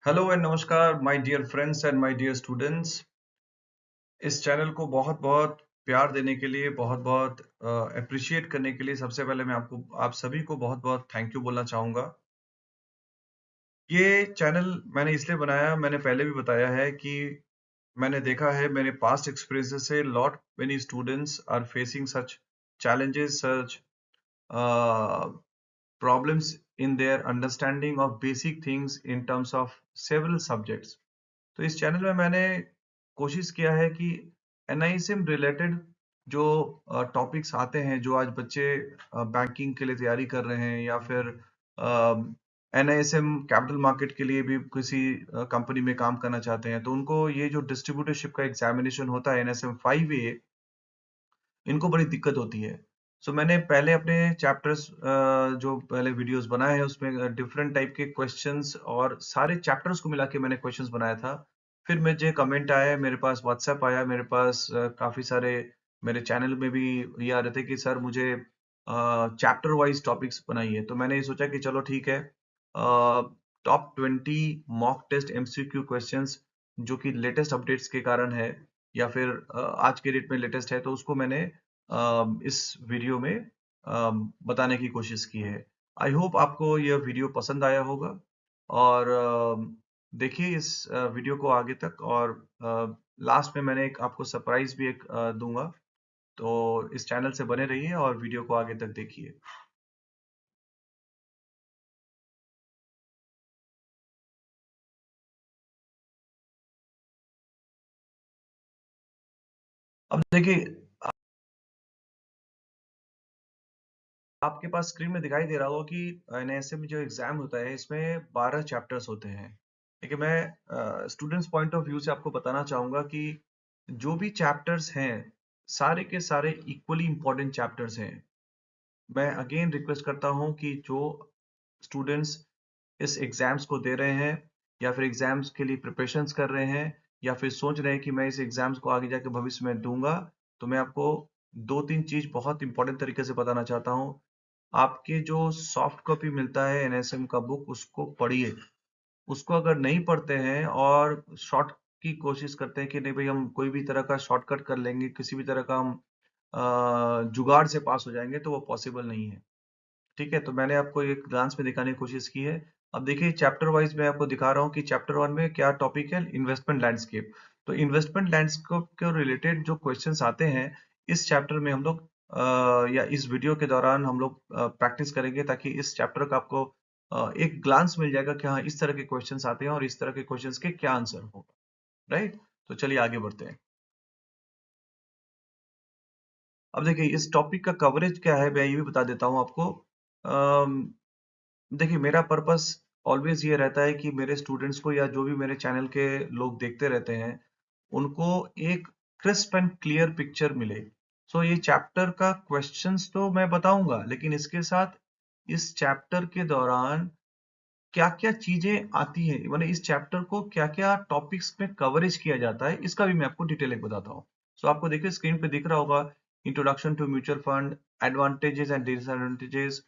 Hello and नमस्कार my dear friends and my dear students. इस channel को बहुत बहुत प्यार देने के लिए, बहुत बहुत अप्रिशिएट करने के लिए सबसे पहले मैं आप सभी को बहुत बहुत थैंक यू बोलना चाहूँगा। ये चैनल मैंने इसलिए बनाया, मैंने पहले भी बताया है कि मैंने देखा है मेरे पास्ट एक्सपीरियंसेस से lot many students are facing such challenges, such problems in their understanding of basic things in terms of several subjects. तो इस चैनल में मैंने कोशिश किया है कि एनआईएसएम रिलेटेड जो टॉपिक्स आते हैं, जो आज बच्चे बैंकिंग के लिए तैयारी कर रहे हैं या फिर एनआईएसएम कैपिटल मार्केट के लिए भी किसी कंपनी में काम करना चाहते हैं, तो उनको ये जो डिस्ट्रीब्यूटरशिप का एग्जामिनेशन होता है एनएसएम 5A, इनको बड़ी दिक्कत होती है। सो मैंने पहले अपने चैप्टर्स जो पहले वीडियोस बनाए हैं उसमें डिफरेंट टाइप के क्वेश्चंस और सारे चैप्टर्स को मिला के मैंने क्वेश्चंस बनाया था। फिर मुझे कमेंट आया, मेरे पास व्हाट्सएप आया, मेरे पास काफी सारे मेरे चैनल में भी ये आ रहे थे कि सर मुझे चैप्टर वाइज टॉपिक्स बनाइए। तो मैंने ये सोचा कि चलो ठीक है, top 20 mock test MCQ questions जो कि लेटेस्ट अपडेट्स के कारण है या फिर आज के डेट में लेटेस्ट है, तो उसको मैंने इस वीडियो में बताने की कोशिश की है। आई होप आपको यह वीडियो पसंद आया होगा और देखिए इस वीडियो को आगे तक, और लास्ट में मैंने एक आपको सरप्राइज भी एक दूंगा। तो इस चैनल से बने रहिए और वीडियो को आगे तक देखिए। अब देखिए, आपके पास स्क्रीन में दिखाई दे रहा होगा कि एनएसए में जो एग्जाम होता है इसमें 12 चैप्टर्स होते हैं। देखिए, मैं स्टूडेंट्स पॉइंट ऑफ व्यू से आपको बताना चाहूंगा कि जो भी चैप्टर्स हैं सारे के सारे इक्वली इंपॉर्टेंट चैप्टर्स हैं। मैं अगेन रिक्वेस्ट करता हूं कि जो स्टूडेंट्स इस एग्जाम्स को दे रहे हैं या फिर एग्जाम्स के लिए प्रिपरेशंस कर रहे हैं या फिर सोच रहे हैं कि मैं इस एग्जाम्स को आगे जाके भविष्य में दूंगा, तो मैं आपको दो तीन चीज बहुत इंपॉर्टेंट तरीके से बताना चाहता हूँ। आपके जो सॉफ्ट कॉपी मिलता है एनएसएम का बुक, उसको पढ़िए। उसको अगर नहीं पढ़ते हैं और शॉर्ट की कोशिश करते हैं कि नहीं भाई हम कोई भी तरह का शॉर्टकट कर लेंगे, किसी भी तरह का हम जुगाड़ से पास हो जाएंगे, तो वो पॉसिबल नहीं है। ठीक है, तो मैंने आपको एक ग्लांस में दिखाने की कोशिश की है। अब देखिए चैप्टर वाइज मैं आपको दिखा रहा हूँ कि चैप्टर 1 में क्या टॉपिक है, इन्वेस्टमेंट लैंडस्केप। तो इन्वेस्टमेंट लैंडस्केप के रिलेटेड जो क्वेश्चंस आते हैं इस चैप्टर में हम लोग या इस वीडियो के दौरान हम लोग प्रैक्टिस करेंगे, ताकि इस चैप्टर का आपको एक ग्लांस मिल जाएगा कि हाँ इस तरह के क्वेश्चंस आते हैं और इस तरह के क्वेश्चंस के क्या आंसर होगा। राइट, तो चलिए आगे बढ़ते हैं। अब देखिए इस टॉपिक का कवरेज क्या है, मैं ये भी बता देता हूँ आपको। देखिए मेरा पर्पस ऑलवेज ये रहता है कि मेरे स्टूडेंट्स को या जो भी मेरे चैनल के लोग देखते रहते हैं उनको एक क्रिस्प एंड क्लियर पिक्चर मिले। सो ये चैप्टर का क्वेश्चंस तो मैं बताऊंगा, लेकिन इसके साथ इस चैप्टर के दौरान क्या क्या चीजें आती हैं, माने इस चैप्टर को क्या क्या टॉपिक्स में कवरेज किया जाता है, इसका भी मैं आपको डिटेल एक बताता हूँ। सो आपको देखिए स्क्रीन पे दिख रहा होगा, introduction to mutual fund, advantages and disadvantages,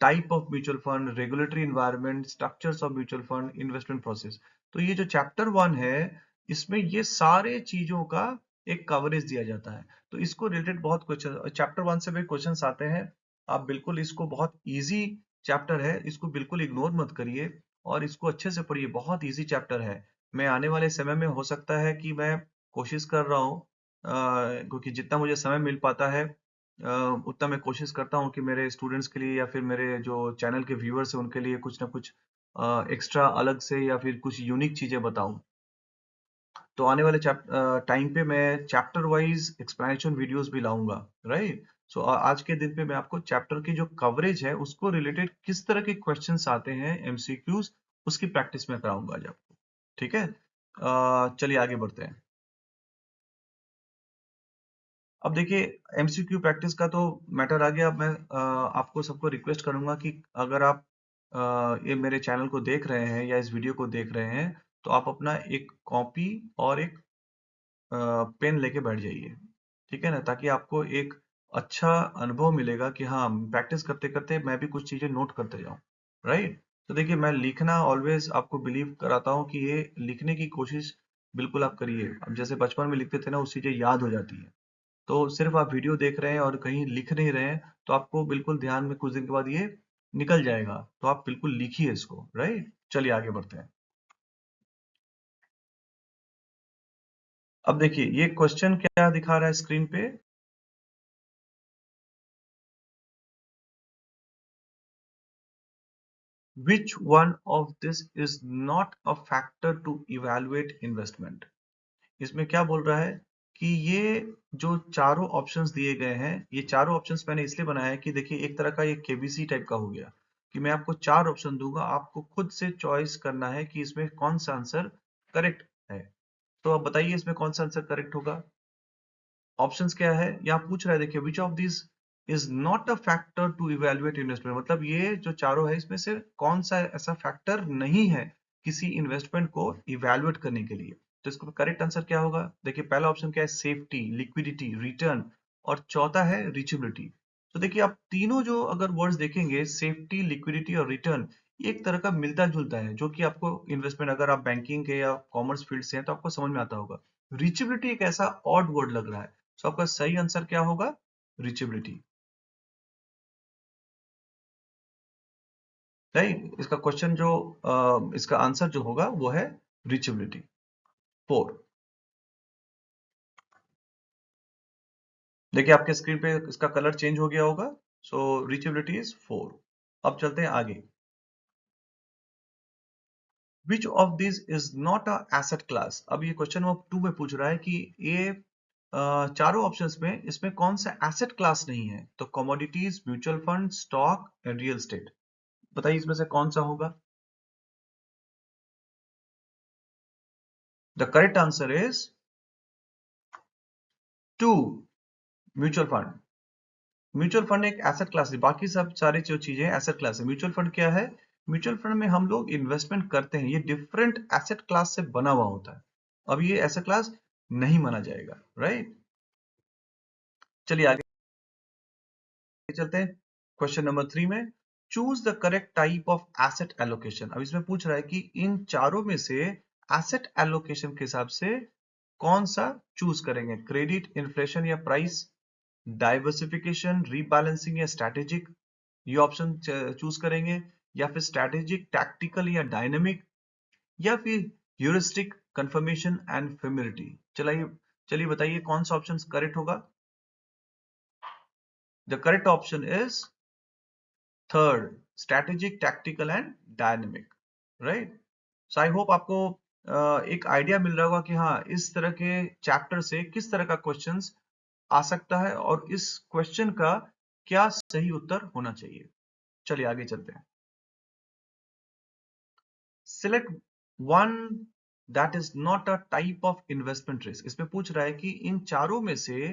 type of mutual fund, regulatory environment, structures of mutual fund, investment process. तो ये जो चैप्टर 1 है इसमें ये सारे चीजों का एक कवरेज दिया जाता है। तो इसको रिलेटेड बहुत क्वेश्चन चैप्टर 1 से भी क्वेश्चंस आते हैं। आप बिल्कुल इसको, बहुत इजी चैप्टर है, इसको बिल्कुल इग्नोर मत करिए और इसको अच्छे से पढ़िए, बहुत इजी चैप्टर है। मैं आने वाले समय में हो सकता है कि मैं कोशिश कर रहा हूँ, क्योंकि जितना मुझे समय मिल पाता है उतना मैं कोशिश करता हूँ कि मेरे स्टूडेंट्स के लिए या फिर मेरे जो चैनल के व्यूअर्स हैं उनके लिए कुछ ना कुछ एक्स्ट्रा अलग से या फिर कुछ यूनिक चीजें बताऊं। तो आने वाले टाइम पे मैं चैप्टर वाइज एक्सप्लेनेशन वीडियोस भी लाऊंगा। राइट, सो आज के दिन पे मैं आपको चैप्टर की जो कवरेज है उसको रिलेटेड किस तरह के क्वेश्चंस आते हैं एमसीक्यूज, उसकी प्रैक्टिस में कराऊंगा आज आपको। ठीक है, चलिए आगे बढ़ते हैं। अब देखिए एमसीक्यू प्रैक्टिस का तो मैटर आ गया। अब मैं आपको सबको रिक्वेस्ट करूंगा कि अगर आप ये मेरे चैनल को देख रहे हैं या इस वीडियो को देख रहे हैं, तो आप अपना एक कॉपी और एक पेन लेके बैठ जाइए। ठीक है ना, ताकि आपको एक अच्छा अनुभव मिलेगा कि हाँ प्रैक्टिस करते करते मैं भी कुछ चीजें नोट करते जाऊं। राइट, तो देखिए, मैं लिखना ऑलवेज आपको बिलीव कराता हूँ कि ये लिखने की कोशिश बिल्कुल आप करिए। अब जैसे बचपन में लिखते थे ना, वो चीजें याद हो जाती है। तो सिर्फ आप वीडियो देख रहे हैं और कहीं लिख नहीं रहे हैं, तो आपको बिल्कुल ध्यान में कुछ दिन के बाद ये निकल जाएगा। तो आप बिल्कुल लिखिए इसको, राइट। चलिए आगे बढ़ते हैं। अब देखिए, ये क्वेश्चन क्या दिखा रहा है स्क्रीन पे। Which one of this is not a factor to evaluate investment? इसमें क्या बोल रहा है कि ये जो चारों ऑप्शंस दिए गए हैं, ये चारों ऑप्शंस मैंने इसलिए बनाया है कि देखिए, एक तरह का ये केबीसी टाइप का हो गया कि मैं आपको चार ऑप्शन दूंगा, आपको खुद से चॉइस करना है कि इसमें कौन सा आंसर करेक्ट है। तो अब बताइए, इसमें कौन सा आंसर करेक्ट होगा। ऑप्शंस क्या है, यहाँ पूछ रहा है, देखिए, which of this is not a factor to evaluate investment, मतलब ये जो चारों है, इसमें से कौन सा ऐसा फैक्टर नहीं है किसी इन्वेस्टमेंट को इवेल्युएट करने के लिए। तो इसका करेक्ट आंसर क्या होगा। देखिए, पहला ऑप्शन क्या है, सेफ्टी, लिक्विडिटी, रिटर्न, और चौथा है रीचेबिलिटी। तो देखिए, आप तीनों जो अगर वर्ड्स देखेंगे, सेफ्टी, लिक्विडिटी और रिटर्न, ये एक तरह का मिलता जुलता है, जो कि आपको इन्वेस्टमेंट, अगर आप बैंकिंग के या कॉमर्स फील्ड से हैं तो आपको समझ में आता होगा। रीचेबिलिटी एक ऐसा ऑड वर्ड लग रहा है। तो आपका सही आंसर क्या होगा, रीचेबिलिटी। राइट, इसका क्वेश्चन जो इसका आंसर जो होगा वो है रीचेबिलिटी। 4। देखिए, आपके स्क्रीन पे इसका कलर चेंज हो गया होगा। सो रीचेबिलिटी इज 4। अब चलते हैं आगे। विच of this is not a asset class. अब ये क्वेश्चन नंबर 2 में पूछ रहा है कि ये चारों ऑप्शंस में इसमें कौन सा एसेट क्लास नहीं है। तो commodities, mutual fund, stock and real estate. बताइए, इसमें से कौन सा होगा। The correct answer is 2, mutual fund. Mutual fund एक एसेट क्लास है, बाकी सब सारी जो चीजें एसेट क्लास है। म्यूचुअल फंड क्या है, म्यूचुअल फंड में हम लोग इन्वेस्टमेंट करते हैं, ये डिफरेंट एसेट क्लास से बना हुआ होता है। अब ये एसेट क्लास नहीं माना जाएगा, राइट। चलिए आगे चलते हैं क्वेश्चन नंबर 3 में। Choose the correct type of asset allocation. अब इसमें पूछ रहा है कि इन चारों में से एसेट एलोकेशन के हिसाब से कौन सा चूज करेंगे, क्रेडिट, इन्फ्लेशन या प्राइस, डाइवर्सिफिकेशन, रीबैलेंसिंग या स्ट्रैटेजिक, ये ऑप्शन चूज करेंगे, या फिर स्ट्रैटेजिक, टैक्टिकल या डायनेमिक, या फिर ह्यूरिस्टिक, कंफर्मेशन एंड फेमिलिटी। चलिए चलिए बताइए, कौन सा ऑप्शन करेक्ट होगा। The correct option is third, strategic, tactical and dynamic, right. So I hope आपको एक आइडिया मिल रहा होगा कि हाँ, इस तरह के चैप्टर से किस तरह का क्वेश्चंस आ सकता है और इस क्वेश्चन का क्या सही उत्तर होना चाहिए। चलिए आगे चलते हैं। Select one that is not a type of investment risk. इसमें पूछ रहा है कि इन चारों में से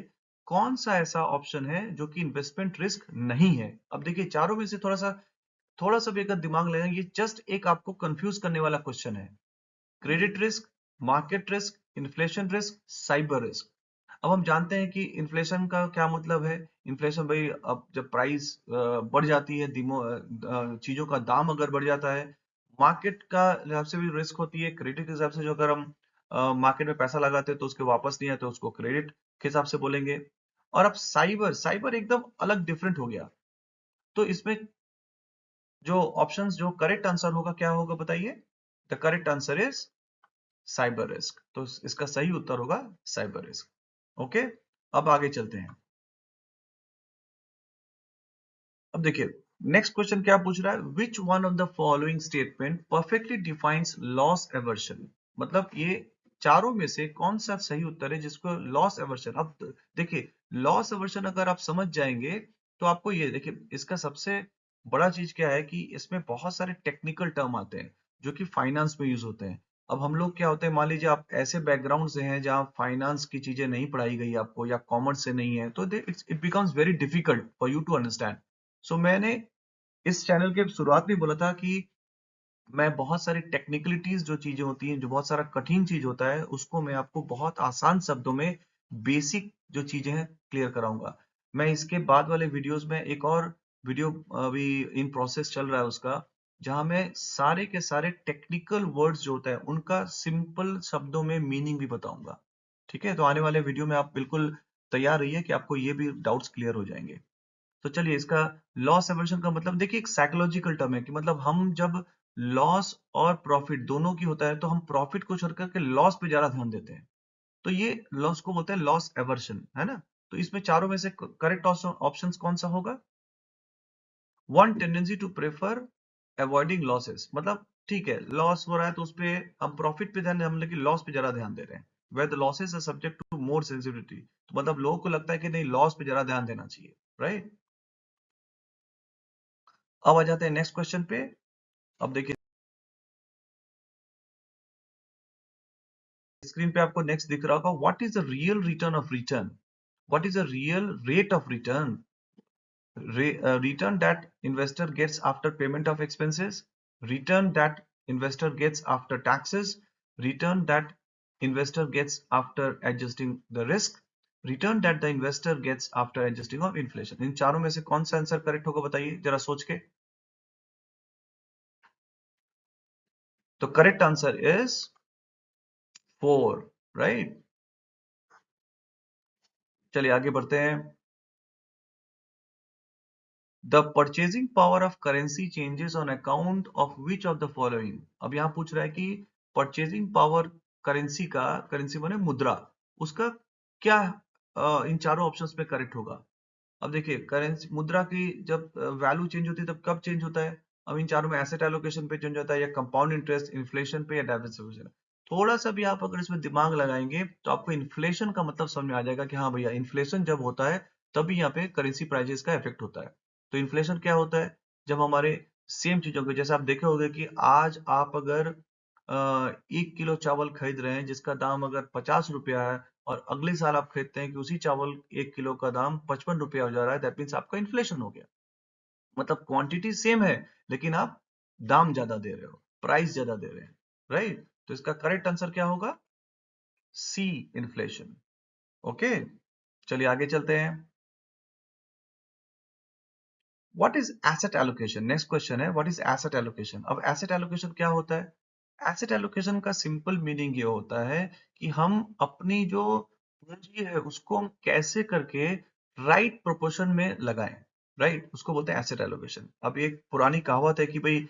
कौन सा ऐसा ऑप्शन है जो कि इन्वेस्टमेंट रिस्क नहीं है। अब देखिए, चारों में से थोड़ा सा भी अगर दिमाग लगाएं, ये जस्ट एक आपको कंफ्यूज करने वाला क्वेश्चन है। Credit risk, market risk, inflation risk, cyber risk. अब हम जानते हैं कि इन्फ्लेशन का क्या मतलब है। इन्फ्लेशन भाई, अब जब प्राइस बढ़ जाती है, चीजों का दाम अगर बढ़ जाता है, मार्केट का हिसाब से भी रिस्क होती है। क्रेडिट के हिसाब से, जो अगर हम मार्केट में पैसा लगाते हैं तो उसके वापस नहीं आते, तो उसको क्रेडिट के हिसाब से बोलेंगे। और अब साइबर साइबर एकदम अलग डिफरेंट हो गया। तो इसमें जो ऑप्शंस, जो करेक्ट आंसर होगा, क्या होगा बताइए। The correct answer is cyber risk. तो इसका सही उत्तर होगा साइबर रिस्क। ओके, अब आगे चलते हैं। अब देखिए, नेक्स्ट क्वेश्चन क्या पूछ रहा है, which one of the following statement perfectly defines loss aversion. मतलब ये चारों में से कौन सा सही उत्तर है जिसको लॉस एवर्शन। अब देखिए, लॉस एवर्शन अगर आप समझ जाएंगे तो आपको ये देखिए, इसका सबसे बड़ा चीज क्या है कि इसमें बहुत सारे टेक्निकल टर्म आते हैं जो कि फाइनेंस में यूज होते हैं। अब हम लोग क्या होते हैं, मान लीजिए आप ऐसे बैकग्राउंड से हैं जहाँ फाइनेंस की चीजें नहीं पढ़ाई गई आपको, या कॉमर्स से नहीं है, तो it becomes very difficult for you to understand. So मैंने इस चैनल के शुरुआत में बोला था कि मैं बहुत सारी टेक्निकलिटीज, जो चीजें होती हैं, जो बहुत सारा कठिन चीज होता है, उसको मैं आपको बहुत आसान शब्दों में, बेसिक जो चीजें हैं, क्लियर कराऊंगा। मैं इसके बाद वाले वीडियोस में एक और वीडियो अभी इन प्रोसेस चल रहा है उसका, जहां मैं सारे के सारे टेक्निकल वर्ड्स जो होता है उनका सिंपल शब्दों में मीनिंग भी बताऊंगा। ठीक है, तो आने वाले वीडियो में आप बिल्कुल तैयार रहिए कि आपको ये भी डाउट्स क्लियर हो जाएंगे। तो चलिए, इसका लॉस एवर्जन का मतलब देखिए, एक साइकोलॉजिकल टर्म है कि मतलब हम जब लॉस और प्रॉफिट दोनों की होता है तो हम प्रॉफिट को छोड़ करके लॉस पे ज्यादा ध्यान देते हैं। तो ये लॉस को बोलते हैं लॉस एवर्जन, है ना। तो इसमें चारों में से करेक्ट ऑप्शन कौन सा होगा? One tendency to prefer avoiding losses, मतलब ठीक है, लॉस हो रहा है तो उस पे हम प्रॉफिट पे ध्यान, हम लेकिन लॉस पे ज्यादा ध्यान दे रहे हैं। Where the losses are subject to more sensitivity, तो मतलब लोगों को लगता है कि नहीं, लॉस पे ज्यादा ध्यान देना चाहिए, राइट। अब आ जाते हैं नेक्स्ट क्वेश्चन पे। अब देखिए, स्क्रीन पे आपको नेक्स्ट दिख रहा होगा, what is the real return of return, what is the real rate of return, return that investor gets after payment of expenses, return that investor gets after taxes, return that investor gets after adjusting the risk, return that the investor gets after adjusting of inflation। इन चारों में से कौन सा answer correct होगा, बताइए जरा सोच के। तो करेक्ट आंसर इज 4, राइट। चलिए आगे बढ़ते हैं। The purchasing power of currency changes on account of which of the following। अब यहां पूछ रहा है कि परचेजिंग पावर करेंसी का, करेंसी माने मुद्रा, उसका क्या इन चारों ऑप्शंस में करेक्ट होगा। अब देखिए, करेंसी मुद्रा की जब वैल्यू चेंज होती है तब कब चेंज होता है? अब इन चारों में एसेट एलोकेशन पे चेंज होता है, या कंपाउंड इंटरेस्ट, इन्फ्लेशन पे, या डाइवर्सिफिकेशन। थोड़ा सा भी आप अगर इसमें दिमाग लगाएंगे तो आपको इन्फ्लेशन का मतलब समझ में आ जाएगा कि हाँ भैया, इन्फ्लेशन जब होता है तभी यहाँ पे करेंसी प्राइजेस का इफेक्ट होता है। तो इन्फ्लेशन क्या होता है? जब हमारे सेम चीजों के, जैसे आप देखे होंगे कि आज आप अगर 1 किलो चावल खरीद रहे हैं जिसका दाम अगर 50 रुपया है, और अगले साल आप खरीदते हैं कि उसी चावल 1 किलो का दाम 55 रुपया हो जा रहा है, दैट मीन्स आपका इन्फ्लेशन हो गया। मतलब क्वांटिटी सेम है लेकिन आप दाम ज्यादा दे रहे हो, प्राइस ज्यादा दे रहे हैं, राइट। तो इसका करेक्ट आंसर क्या होगा? सी, इन्फ्लेशन। ओके, चलिए आगे चलते हैं। What is asset allocation, next question है, व्हाट इज एसेट एलोकेशन। अब एसेट एलोकेशन क्या होता है? एसेट एलोकेशन का सिंपल मीनिंग ये होता है कि हम अपनी जो पूंजी है उसको हम कैसे करके राइट प्रोपोर्शन में लगाएं, राइट, उसको बोलते हैं एसेट एलोकेशन। अब एक पुरानी कहावत है कि भाई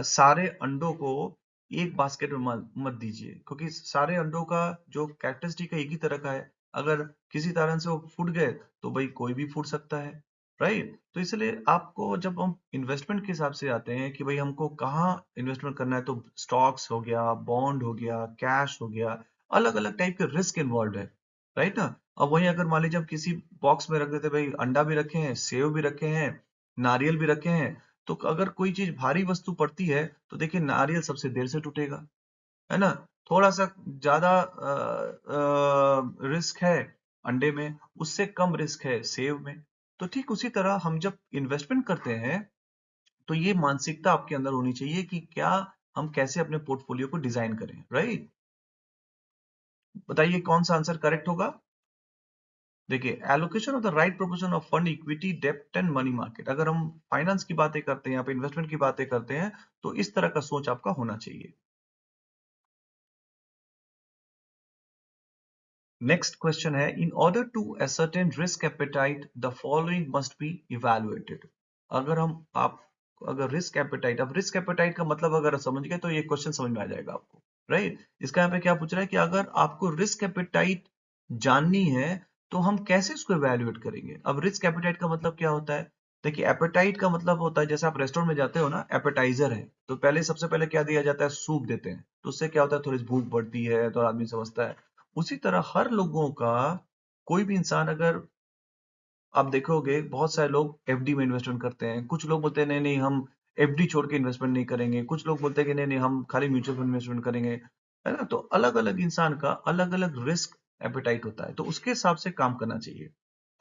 सारे अंडों को एक बास्केट में मत दीजिए, क्योंकि सारे अंडों का जो कैरेक्टरिस्टिक है एक ही तरह का है। अगर किसी कारण से वो फूट गए तो भाई कोई भी फूट सकता है, राइट। तो इसलिए आपको, जब हम इन्वेस्टमेंट के हिसाब से आते हैं कि भाई हमको कहाँ इन्वेस्टमेंट करना है, तो स्टॉक्स हो गया, बॉन्ड हो गया, कैश हो गया, अलग अलग टाइप के रिस्क इन्वॉल्व है, राइट ना। अब वहीं अगर मान लीजिए हम किसी बॉक्स में रख देते, भाई अंडा भी रखे हैं, सेव भी रखे हैं, नारियल भी रखे हैं, तो अगर कोई चीज भारी वस्तु पड़ती है तो देखिए नारियल सबसे देर से टूटेगा, है ना। थोड़ा सा ज्यादा रिस्क है अंडे में, उससे कम रिस्क है सेव में। तो ठीक उसी तरह हम जब इन्वेस्टमेंट करते हैं तो ये मानसिकता आपके अंदर होनी चाहिए कि क्या हम कैसे अपने पोर्टफोलियो को डिजाइन करें, राइट। बताइए कौन सा आंसर करेक्ट होगा। देखिए, allocation of the right proportion of fund, equity, डेब्ट एंड मनी मार्केट। अगर हम फाइनेंस की बातें करते हैं, यहाँ पे इन्वेस्टमेंट की बातें करते हैं, तो इस तरह का सोच आपका होना चाहिए। नेक्स्ट क्वेश्चन है, in order to ascertain risk appetite the following must be evaluated. अगर हम आप अगर रिस्क एपेटाइट, अब रिस्क एपेटाइट का मतलब अगर समझ गए तो ये क्वेश्चन समझ में आ जाएगा आपको, राइट। इसका यहाँ पे क्या पूछ रहा है कि अगर आपको रिस्क एपेटाइट जाननी है तो हम कैसे इसको इवैल्यूएट करेंगे। अब रिस्क एपेटाइट का मतलब क्या होता है? देखिए, एपेटाइट का मतलब होता है, जैसे आप रेस्टोरेंट में जाते हो ना, एपेटाइजर है तो पहले सबसे पहले क्या दिया जाता है? सूप देते हैं, तो उससे क्या होता है? थोड़ी भूख बढ़ती है तो आदमी समझता है। उसी तरह हर लोगों का, कोई भी इंसान अगर, आप देखोगे बहुत सारे लोग एफडी में इन्वेस्टमेंट करते हैं, कुछ लोग बोलते हैं नहीं नहीं हम एफडी छोड़ के इन्वेस्टमेंट नहीं करेंगे, कुछ लोग बोलते हैं कि नहीं नहीं हम खाली म्यूचुअल फंड इन्वेस्टमेंट करेंगे, है ना। तो अलग अलग इंसान का अलग अलग रिस्क एपेटाइट होता है, तो उसके हिसाब से काम करना चाहिए।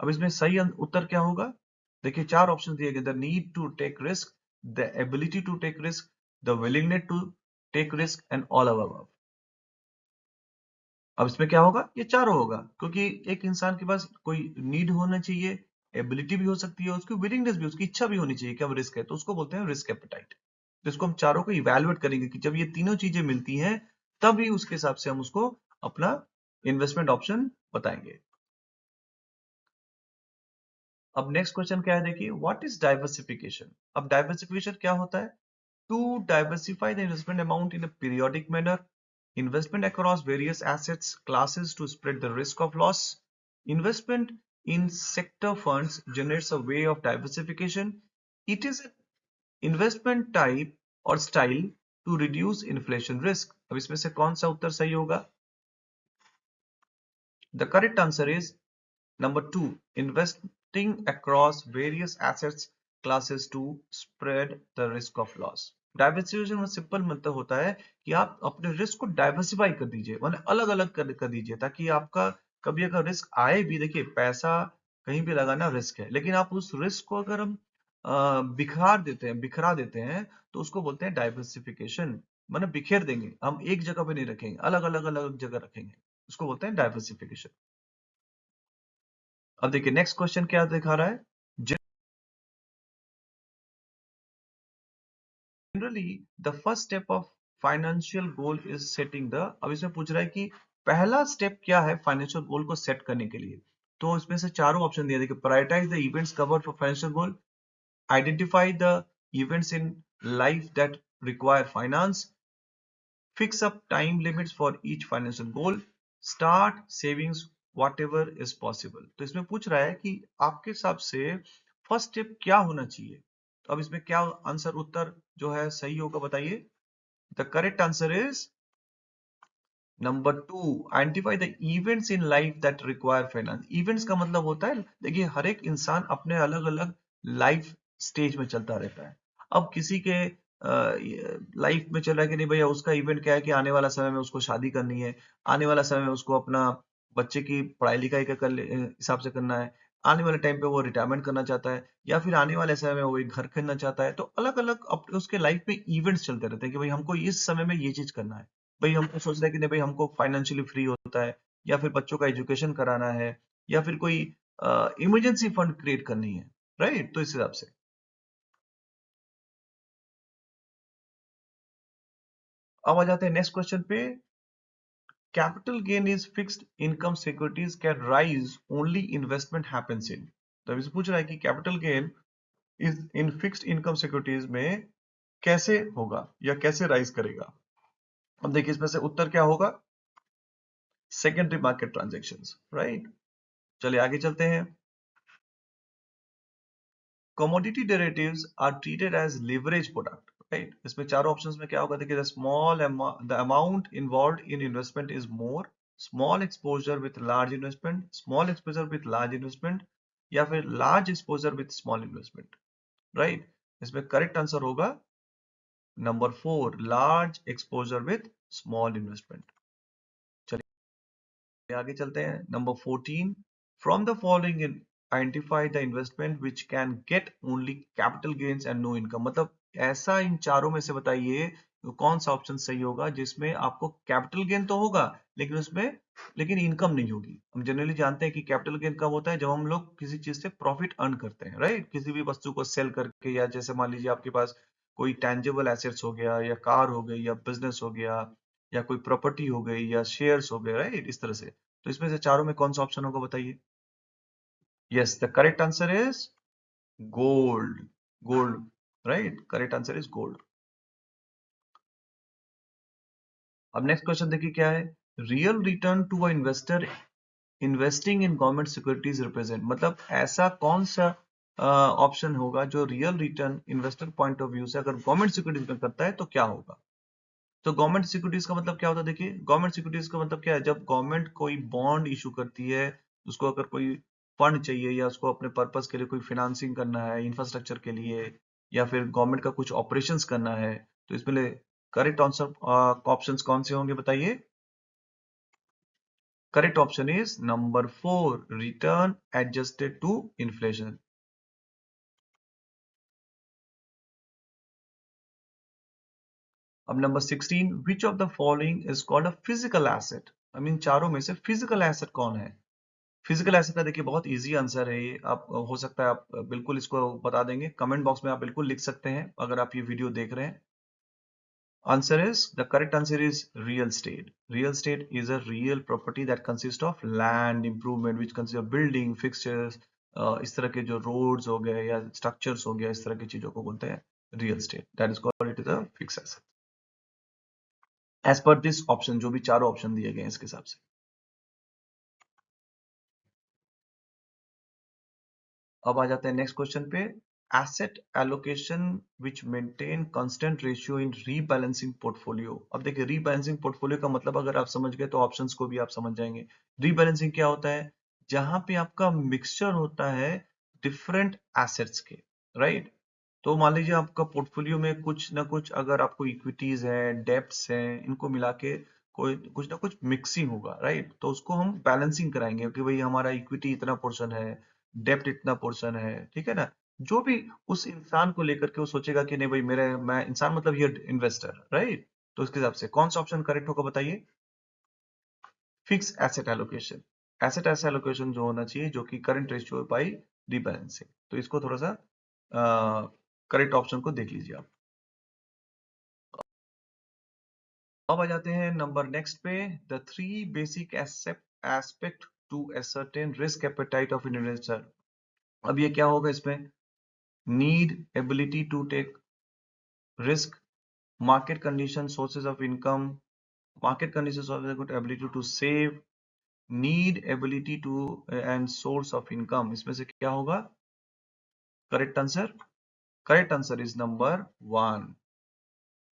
अब इसमें सही उत्तर क्या होगा? देखिए, चार ऑप्शन दिए गए, the need to take risk, the ability to take risk, the willingness to take risk, and all of above. अब इसमें क्या होगा? ये चारों होगा, क्योंकि एक इंसान के पास कोई नीड होना चाहिए, एबिलिटी भी हो सकती है, उसकी विलिंगनेस भी, उसकी इच्छा भी होनी चाहिए कि अब रिस्क है, तो उसको बोलते हैं रिस्क एपेटाइट। तो इसको हम चारों को इवेलुएट करेंगे कि जब ये तीनों चीजें मिलती हैं तभी उसके हिसाब से हम उसको अपना इन्वेस्टमेंट ऑप्शन बताएंगे। अब नेक्स्ट क्वेश्चन क्या है, देखिए व्हाट इज डाइवर्सिफिकेशन। अब डाइवर्सिफिकेशन क्या होता है? To diversify the investment amount in a periodic manner, investment across various assets classes to spread the risk of loss. Investment in sector funds generates a way of diversification. It is an investment type or style to reduce inflation risk. अब इसमें से कौन सा उत्तर सही होगा? The correct answer is number 2, investing across various assets classes to spread the risk of loss. Diversification में simple मतलब होता है कि आप अपने रिस्क को डाइवर्सिफाई कर दीजिए, मतलब अलग अलग कर दीजिए, ताकि आपका कभी अगर रिस्क आए भी, देखिए पैसा कहीं भी लगाना रिस्क है, लेकिन आप उस रिस्क को अगर हम बिखरा देते हैं तो उसको बोलते हैं डाइवर्सिफिकेशन। मतलब बिखेर देंगे, हम एक जगह पे नहीं रखेंगे, अलग अलग अलग जगह रखेंगे, उसको बोलते हैं डाइवर्सिफिकेशन। अब देखिए नेक्स्ट क्वेश्चन क्या दिखा रहा है, generally the first step of financial goal is setting the. अब इसमें पूछ रहा है कि पहला स्टेप क्या है फाइनेंशियल गोल को सेट करने के लिए। तो इसमें से चारों ऑप्शन दिए, देखिए prioritize the events covered for financial goal, identify the events in life that require finance, fix up time limits for each financial goal, start savings whatever is possible। तो इसमें पूछ रहा है कि आपके हिसाब से फर्स्ट स्टेप क्या होना चाहिए। तो अब इसमें क्या आंसर उत्तर जो है सही होगा बताइए। The correct answer is number 2, identify the events in life that require finance. Events का मतलब होता है, देखिए हर एक इंसान अपने अलग अलग लाइफ स्टेज में चलता रहता है। अब किसी के लाइफ में चल रहा है कि नहीं भैया, उसका इवेंट क्या है कि आने वाला समय में उसको शादी करनी है, आने वाला समय में उसको अपना बच्चे की पढ़ाई लिखाई का हिसाब से करना है, आने वाले टाइम पे वो रिटायरमेंट करना चाहता है, या फिर आने वाले समय में वो एक घर खरीदना चाहता है। तो अलग अलग उसके लाइफ में इवेंट्स चलते रहते हैं कि भाई हमको इस समय में ये चीज करना है। भाई हमको सोच रहे हैं कि नहीं भाई हमको फाइनेंशियली फ्री होता है, या फिर बच्चों का एजुकेशन कराना है, या फिर कोई इमरजेंसी फंड क्रिएट करनी है, राइट। तो इस हिसाब से अब आ जाते हैं नेक्स्ट क्वेश्चन पे। Capital gain is fixed income securities can rise only investment happens in. तो अभी से पूछ रहा है कि capital gain is in fixed income securities में कैसे होगा या कैसे राइज करेगा। अब देखिए इसमें से उत्तर क्या होगा, सेकेंडरी मार्केट ट्रांजेक्शन्स, राइट। चलिए आगे चलते हैं। commodity derivatives are treated as leverage product, right। इसमें चारों ऑप्शंस में क्या होगा, देखिए the amount involved in investment is more, small exposure with large investment, small exposure with large investment, या फिर large exposure with small investment, right। इसमें correct answer होगा number 4, large exposure with small investment। आगे चलते हैं number 14, from the following identify the investment which can get only capital gains and no income. मतलब ऐसा इन चारों में से बताइए तो कौन सा ऑप्शन सही होगा जिसमें आपको कैपिटल गेन तो होगा लेकिन उसमें लेकिन इनकम नहीं होगी। हम जनरली जानते हैं कि कैपिटल गेन कब होता है, जब हम लोग किसी चीज से प्रॉफिट अर्न करते हैं, राइट। किसी भी वस्तु को सेल करके, या जैसे मान लीजिए आपके पास कोई टेंजिबल एसेट्स हो गया, या कार हो गई, या बिजनेस हो गया, या कोई प्रॉपर्टी हो गई, या शेयर्स हो गए, राइट, इस तरह से। तो इसमें से चारों में कौन सा ऑप्शन होगा बताइए। Yes, the correct answer is gold. Gold, right, correct answer is gold. अब नेक्स्ट क्वेश्चन देखिए क्या है, real return to a investor investing in government securities represent. मतलब ऐसा कौन सा ऑप्शन होगा जो real return investor point of view से अगर गवर्नमेंट सिक्योरिटीज में करता है तो क्या होगा। तो गवर्नमेंट सिक्योरिटीज का मतलब क्या होता है, देखिए गवर्नमेंट सिक्योरिटीज का मतलब क्या है, जब गवर्नमेंट कोई बॉन्ड इशू करती है, उसको अगर कोई फंड चाहिए या उसको अपने पर्पस के लिए कोई फिनेंसिंग करना है इंफ्रास्ट्रक्चर के लिए, या फिर गवर्नमेंट का कुछ ऑपरेशंस करना है, तो इसमें करेक्ट आंसर ऑप्शंस कौन से होंगे बताइए। Correct option is number 4, return adjusted to inflation. अब number 16, which of the following is called a physical asset. I mean चारों में से फिजिकल एसेट कौन है। फिजिकल एसेट का देखिए बहुत इजी आंसर है ये, आप हो सकता है आप बिल्कुल इसको बता देंगे, कमेंट बॉक्स में आप बिल्कुल लिख सकते हैं अगर आप ये वीडियो देख रहे हैं। Answer is, the correct answer is real estate. Real estate is a real property that consists of land improvement, which consists of building fixtures, इस तरह के जो roads हो गए या structures हो गया, इस तरह की चीजों को बोलते हैं real estate. That is called, it is a fixed asset. As per this option, जो भी चारों option दिए गए हैं इसके हिसाब से. अब आ जाते हैं नेक्स्ट क्वेश्चन पे. Asset allocation which maintain constant ratio in rebalancing portfolio. अब देखिए, रीबैलेंसिंग पोर्टफोलियो का मतलब अगर आप समझ गए तो ऑप्शंस को भी आप समझ जाएंगे. रीबैलेंसिंग क्या होता है? जहां पे आपका मिक्सचर होता है डिफरेंट एसेट्स के, राइट? तो मान लीजिए आपका पोर्टफोलियो में कुछ ना कुछ, अगर आपको इक्विटीज है, डेब्ट्स हैं, इनको मिला के कोई कुछ ना कुछ मिक्सिंग होगा, राइट? तो उसको हम बैलेंसिंग कराएंगे कि भाई हमारा इक्विटी इतना पोर्शन है, डेब्ट इतना पोर्शन है, ठीक है ना? जो भी उस इंसान को लेकर के वो सोचेगा कि नहीं भाई, मेरे मैं इंसान मतलब ये इन्वेस्टर, राइट? तो उसके हिसाब से कौन सा ऑप्शन करेक्ट होगा बताइए? Fix asset allocation. Asset asset allocation जो होना चाहिए, जो कि करंट रेशियो बाई रीबैलेंसिंग. तो इसको थोड़ा सा करेक्ट ऑप्शन को देख लीजिए आप. अब आ जाते हैं नंबर नेक्स्ट पे. The three basic aspect to ascertain risk appetite of investor. अब ये क्या होगा इसमें? Need, ability to take risk, market condition, sources of income, market conditions, sources of ability to save, need, ability to and source of income. इसमें से क्या होगा correct answer? Correct answer is number 1.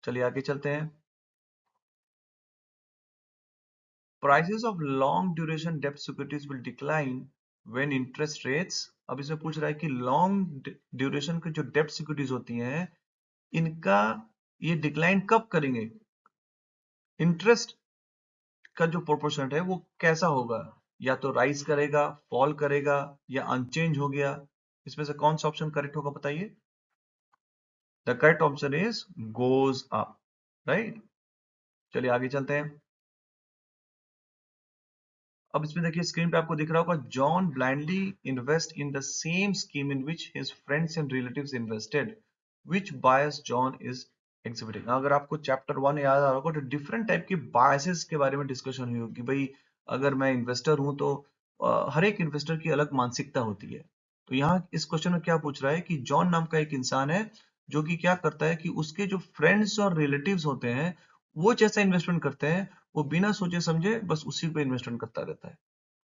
चलिए आगे चलते हैं. Prices of long duration debt securities will decline when interest rates. अब इसमें पूछ रहा है कि लॉन्ग ड्यूरेशन की जो डेप्ट सिक्योरिटीज होती हैं, इनका ये डिक्लाइन कब करेंगे? इंटरेस्ट का जो प्रोपोर्शन है वो कैसा होगा? या तो राइज करेगा, फॉल करेगा, या अनचेंज हो गया? इसमें से कौन सा ऑप्शन करेक्ट होगा बताइए? The correct option is goes up, right? चलिए आगे चलते हैं. अब इसमें देखिए, स्क्रीन पे आपको दिख रहा होगा, John blindly invest in the same scheme in which his friends and relatives invested, which bias John is exhibiting. अगर आपको चैप्टर 1 याद आ रहा होगा, तो डिफरेंट टाइप के बायसेस के बारे में डिस्कशन हुई होगी. भाई अगर मैं इन्वेस्टर हूं तो हर एक इन्वेस्टर की अलग मानसिकता होती है. तो यहाँ इस क्वेश्चन में क्या पूछ रहा है कि जॉन नाम का एक इंसान है, जो कि क्या करता है कि उसके जो फ्रेंड्स और रिलेटिव्स होते हैं, वो जैसा इन्वेस्टमेंट करते हैं, वो बिना सोचे समझे बस उसी पे इन्वेस्टमेंट करता रहता है,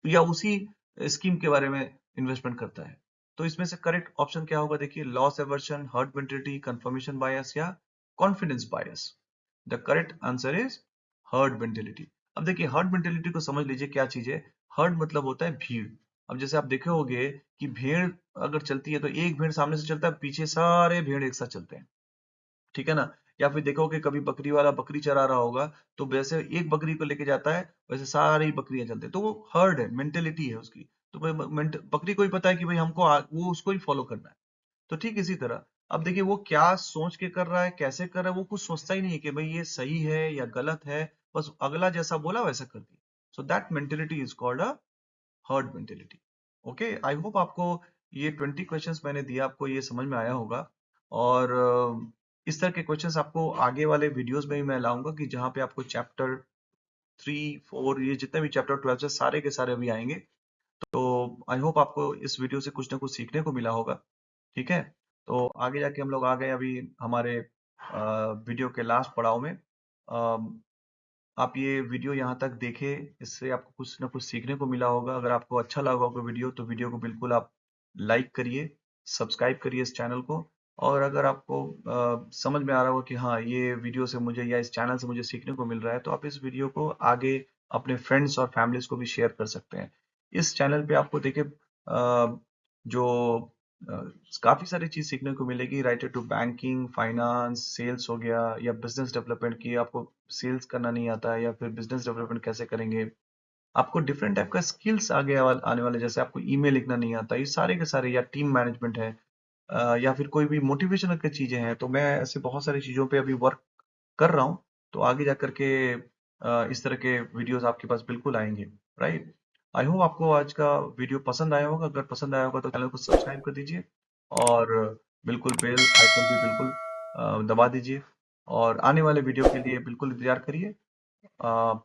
या उसी स्कीम के बारे में इन्वेस्टमेंट करता है. तो इसमें से करेक्ट ऑप्शन क्या होगा? देखिए, loss aversion, herd mentality, confirmation bias, या confidence bias. The correct answer is herd mentality. अब देखिए, हर्ड मेंटेलिटी को समझ लीजिए क्या चीज है. हर्ड मतलब होता है भीड़. अब जैसे आप देखे होंगे कि भेड़ अगर चलती है तो एक भेड़ सामने से चलता है, पीछे सारे भेड़ एक साथ चलते हैं, ठीक है ना? या फिर देखोगे कभी बकरी वाला बकरी चरा रहा होगा, तो वैसे एक बकरी को लेके जाता है, वैसे सारी बकरियां चलते हैं. तो वो हर्ड है, मेंटेलिटी है उसकी. तो बकरी को ही पता है कि भाई हमको वो उसको ही फॉलो करना है. तो ठीक इसी तरह, अब देखिए वो क्या सोच के कर रहा है, कैसे कर रहा है, वो कुछ सोचता ही नहीं है कि भाई ये सही है या गलत है. बस अगला जैसा बोला वैसा कर दिया. So that mentality is called a herd mentality. Okay, I hope आपको ये 20 क्वेश्चंस मैंने दिया, आपको ये समझ में आया होगा. और इस तरह के क्वेश्चंस आपको आगे वाले वीडियोस में भी मैं लाऊंगा, कि जहां पे आपको चैप्टर 3, 4, ये जितने भी चैप्टर 12 से सारे के सारे अभी आएंगे. तो आई होप आपको इस वीडियो से कुछ ना कुछ सीखने को मिला होगा. ठीक है, तो आगे जाके हम लोग आ गए अभी हमारे वीडियो के लास्ट पड़ाव में. आप ये वीडियो यहाँ तक देखें, इससे आपको कुछ ना कुछ सीखने को मिला होगा. अगर आपको अच्छा लगा होगा वीडियो, तो वीडियो को बिल्कुल आप लाइक करिए, सब्सक्राइब करिए इस चैनल को. और अगर आपको समझ में आ रहा होगा कि हाँ, ये वीडियो से मुझे या इस चैनल से मुझे सीखने को मिल रहा है, तो आप इस वीडियो को आगे अपने फ्रेंड्स और फैमिलीज को भी शेयर कर सकते हैं. इस चैनल पे आपको देखिए जो अ, काफी सारी चीज सीखने को मिलेगी, related to banking, finance, sales हो गया, या बिजनेस डेवलपमेंट की. आपको सेल्स करना नहीं आता है, या फिर बिजनेस डेवलपमेंट कैसे करेंगे, आपको डिफरेंट टाइप का स्किल्स आगे आने वाले, जैसे आपको ईमेल लिखना नहीं आता, ये सारे के सारे, या टीम मैनेजमेंट है, या फिर कोई भी मोटिवेशनल की चीजें हैं. तो मैं ऐसे बहुत सारी चीजों पे अभी वर्क कर रहा हूँ. तो आगे जा करके इस तरह के वीडियोस आपके पास बिल्कुल आएंगे, राइट? आई होप आपको आज का वीडियो पसंद आया होगा. अगर पसंद आया होगा तो चैनल को सब्सक्राइब कर दीजिए, और बिल्कुल बेल आइकन भी बिल्कुल दबा दीजिए. और आने वाले वीडियो के लिए बिल्कुल इंतजार करिए।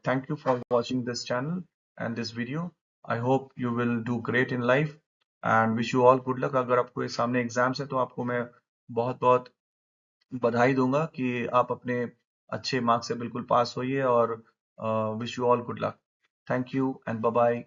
Thank you for watching this channel and this video. I hope you will do great in life and wish you all good luck. अगर आपको ये सामने एग्जाम्स है तो आपको मैं बहुत बहुत बधाई दूंगा कि आप अपने अच्छे मार्क्स से बिल्कुल पास होइए और wish you all good luck. Thank you and bye bye.